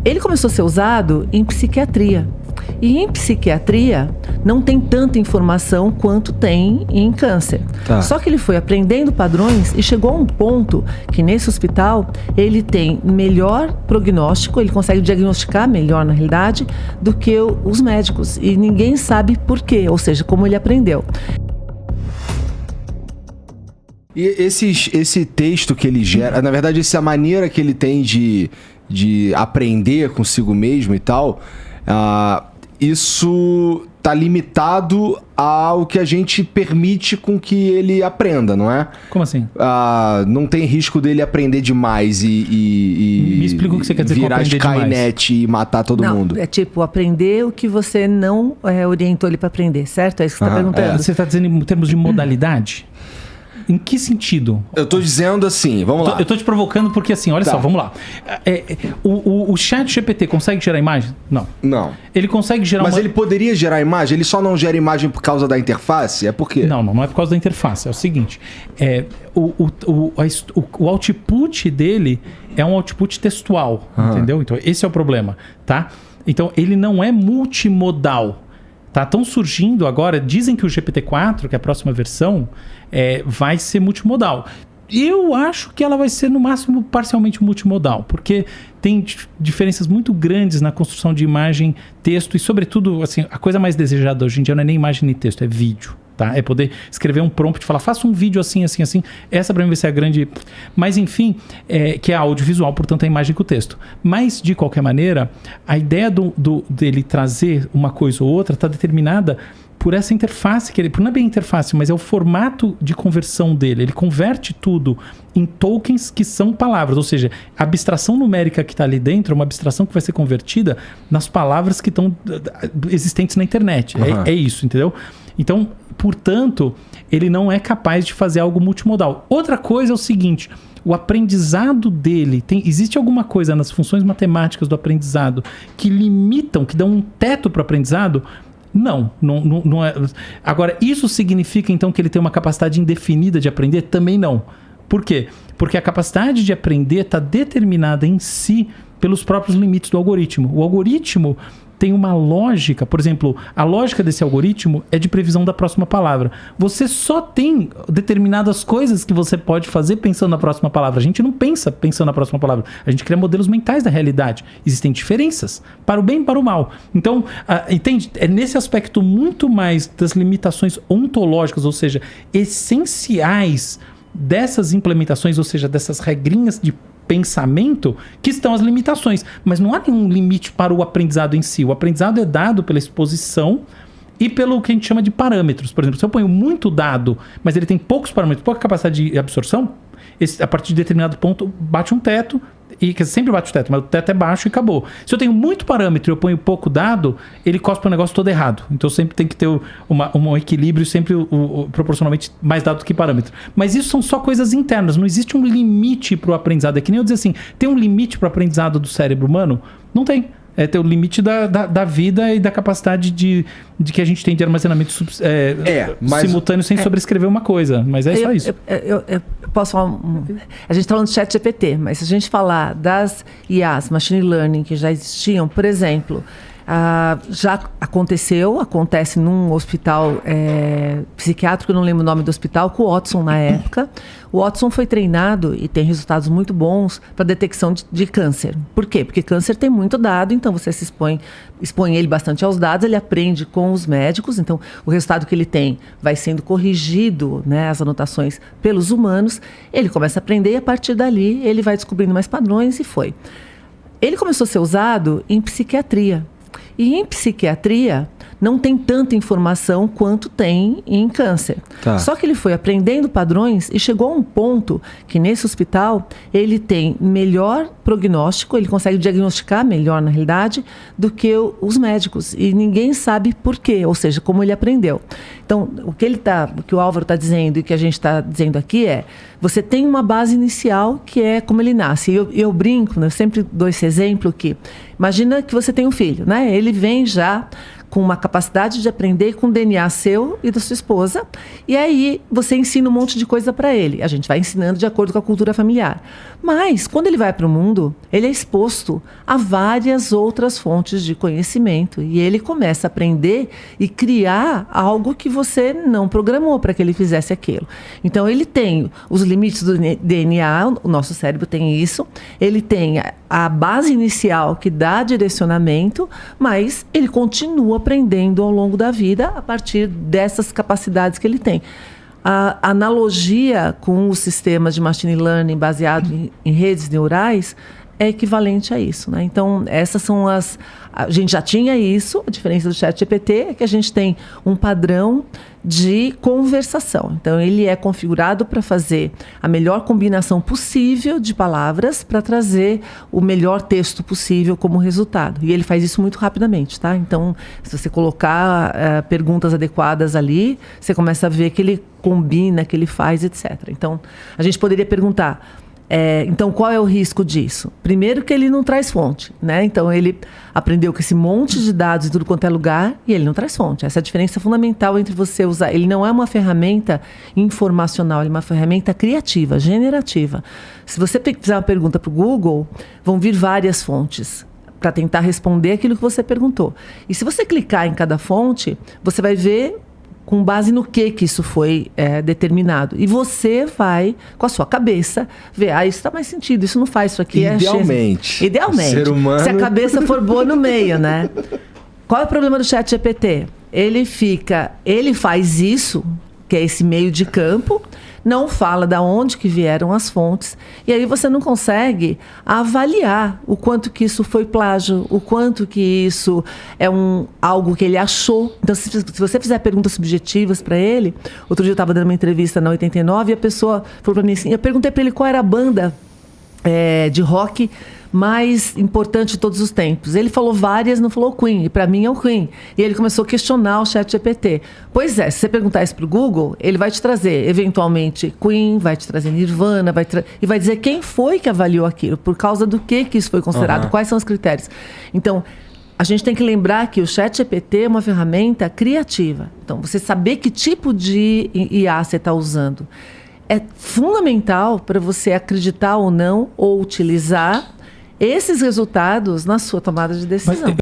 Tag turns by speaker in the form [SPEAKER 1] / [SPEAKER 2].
[SPEAKER 1] Ele começou a ser usado em psiquiatria. E em psiquiatria não tem tanta informação quanto tem em câncer.
[SPEAKER 2] Tá.
[SPEAKER 1] Só que ele foi aprendendo padrões e chegou a um ponto que nesse hospital ele tem melhor prognóstico, ele consegue diagnosticar melhor na realidade do que os médicos. E ninguém sabe por quê, ou seja, como ele aprendeu.
[SPEAKER 2] E esse texto que ele gera, na verdade, essa maneira que ele tem de aprender consigo mesmo e tal, isso tá limitado ao que a gente permite com que ele aprenda, não é?
[SPEAKER 3] Como assim?
[SPEAKER 2] Não tem risco dele aprender demais e
[SPEAKER 3] Me explica o que você quer dizer com
[SPEAKER 2] virar
[SPEAKER 3] aprender
[SPEAKER 2] Skynet e matar todo mundo.
[SPEAKER 1] É tipo, aprender o que você não orientou ele para aprender, certo? É isso que você está perguntando.
[SPEAKER 3] Você está dizendo em termos de modalidade? Em que sentido?
[SPEAKER 2] Eu tô dizendo assim, vamos lá.
[SPEAKER 3] Eu tô te provocando porque assim, olha só, vamos lá. O chat GPT consegue gerar imagem? Não.
[SPEAKER 2] Não.
[SPEAKER 3] Ele consegue gerar
[SPEAKER 2] Mas ele poderia gerar imagem? Ele só não gera imagem por causa da interface? É por quê?
[SPEAKER 3] Não é por causa da interface. É o seguinte, o output dele é um output textual, entendeu? Então esse é o problema, tá? Então ele não é multimodal. Tá tão surgindo agora, dizem que o GPT-4, que é a próxima versão, vai ser multimodal. Eu acho que ela vai ser, no máximo, parcialmente multimodal, porque tem diferenças muito grandes na construção de imagem, texto e, sobretudo, assim, a coisa mais desejada hoje em dia não é nem imagem nem texto, é vídeo. Tá? É poder escrever um prompt e falar, faça um vídeo assim, assim, assim. Essa para mim vai ser a grande... Mas, enfim, que é audiovisual, portanto, é a imagem com o texto. Mas, de qualquer maneira, a ideia dele trazer uma coisa ou outra está determinada por essa interface, não é bem interface, mas é o formato de conversão dele. Ele converte tudo em tokens que são palavras, ou seja, a abstração numérica que está ali dentro é uma abstração que vai ser convertida nas palavras que estão existentes na internet. É isso, entendeu? Então, portanto, ele não é capaz de fazer algo multimodal. Outra coisa é o seguinte, o aprendizado dele, existe alguma coisa nas funções matemáticas do aprendizado que limitam, que dão um teto para o aprendizado? Não é. Agora, isso significa então que ele tem uma capacidade indefinida de aprender? Também não. Por quê? Porque a capacidade de aprender está determinada em si pelos próprios limites do algoritmo. O algoritmo tem uma lógica, por exemplo, a lógica desse algoritmo é de previsão da próxima palavra. Você só tem determinadas coisas que você pode fazer pensando na próxima palavra. A gente não pensa pensando na próxima palavra. A gente cria modelos mentais da realidade. Existem diferenças, para o bem e para o mal. Então, entende? É nesse aspecto muito mais das limitações ontológicas, ou seja, essenciais dessas implementações, ou seja, dessas regrinhas de pensamento, que estão as limitações. Mas não há nenhum limite para o aprendizado em si. O aprendizado é dado pela exposição e pelo que a gente chama de parâmetros. Por exemplo, se eu ponho muito dado, mas ele tem poucos parâmetros, pouca capacidade de absorção, a partir de determinado ponto bate um teto, e que sempre bate o teto, mas o teto é baixo e acabou. Se eu tenho muito parâmetro e eu ponho pouco dado, ele cospe o negócio todo errado. Então sempre tem que ter um equilíbrio, sempre proporcionalmente mais dado do que parâmetro. Mas isso são só coisas internas, não existe um limite para o aprendizado. É que nem eu dizer assim, tem um limite para o aprendizado do cérebro humano? Não tem. Ter o limite da vida e da capacidade de que a gente tem de armazenamento simultâneo sem sobrescrever uma coisa. Mas é só isso.
[SPEAKER 1] Eu posso falar... A gente está falando do chat GPT, mas se a gente falar das IAs, machine learning, que já existiam, por exemplo... já acontece num hospital psiquiátrico, eu não lembro o nome do hospital, com o Watson na época. O Watson foi treinado e tem resultados muito bons para detecção de câncer. Por quê? Porque câncer tem muito dado, então você expõe ele bastante aos dados, ele aprende com os médicos, então o resultado que ele tem vai sendo corrigido, né, as anotações pelos humanos, ele começa a aprender e a partir dali ele vai descobrindo mais padrões e foi. Ele começou a ser usado em psiquiatria. E em psiquiatria não tem tanta informação quanto tem em câncer.
[SPEAKER 2] Tá.
[SPEAKER 1] Só que ele foi aprendendo padrões e chegou a um ponto que nesse hospital ele tem melhor prognóstico, ele consegue diagnosticar melhor na realidade do que os médicos. E ninguém sabe por quê, ou seja, como ele aprendeu. Então, o que o Álvaro está dizendo e que a gente está dizendo aqui é, você tem uma base inicial que é como ele nasce. E eu brinco, né, eu sempre dou esse exemplo que, imagina que você tem um filho, né? Ele vem já com uma capacidade de aprender com o DNA seu e da sua esposa. E aí você ensina um monte de coisa para ele. A gente vai ensinando de acordo com a cultura familiar. Mas, quando ele vai para o mundo, ele é exposto a várias outras fontes de conhecimento. E ele começa a aprender e criar algo que você não programou para que ele fizesse aquilo. Então, ele tem os limites do DNA, o nosso cérebro tem isso. Ele tem a base inicial que dá direcionamento, mas ele continua aprendendo ao longo da vida a partir dessas capacidades que ele tem. A analogia com os sistemas de machine learning baseado em redes neurais é equivalente a isso, né? Então, essas são as... A gente já tinha isso, a diferença do ChatGPT é que a gente tem um padrão de conversação. Então, ele é configurado para fazer a melhor combinação possível de palavras para trazer o melhor texto possível como resultado. E ele faz isso muito rapidamente, tá? Então, se você colocar perguntas adequadas ali, você começa a ver que ele combina, que ele faz, etc. Então, a gente poderia perguntar... então, qual é o risco disso? Primeiro que ele não traz fonte, né? Então, ele aprendeu com esse monte de dados de tudo quanto é lugar e ele não traz fonte. Essa é a diferença fundamental entre você usar... Ele não é uma ferramenta informacional, ele é uma ferramenta criativa, generativa. Se você fizer uma pergunta para o Google, vão vir várias fontes para tentar responder aquilo que você perguntou. E se você clicar em cada fonte, você vai ver... com base no que isso foi determinado. E você vai, com a sua cabeça, ver, isso dá mais sentido, isso não faz, isso aqui
[SPEAKER 2] Idealmente.
[SPEAKER 1] Idealmente.
[SPEAKER 2] Ser humano...
[SPEAKER 1] Se a cabeça for boa no meio, né? Qual é o problema do ChatGPT? Ele faz isso, que é esse meio de campo, não fala de onde que vieram as fontes, e aí você não consegue avaliar o quanto que isso foi plágio, o quanto que isso é algo que ele achou. Então, se você fizer perguntas subjetivas para ele, outro dia eu estava dando uma entrevista na 89 e a pessoa falou para mim assim, eu perguntei para ele qual era a banda de rock mais importante de todos os tempos. Ele falou várias, não falou Queen, e para mim é o Queen. E ele começou a questionar o ChatGPT. Pois é, se você perguntar isso para o Google, ele vai te trazer, eventualmente, Queen, vai te trazer Nirvana, e vai dizer quem foi que avaliou aquilo, por causa do que isso foi considerado, quais são os critérios. Então, a gente tem que lembrar que o ChatGPT é uma ferramenta criativa. Então, você saber que tipo de IA você está usando é fundamental para você acreditar ou não, ou utilizar esses resultados na sua tomada de decisão.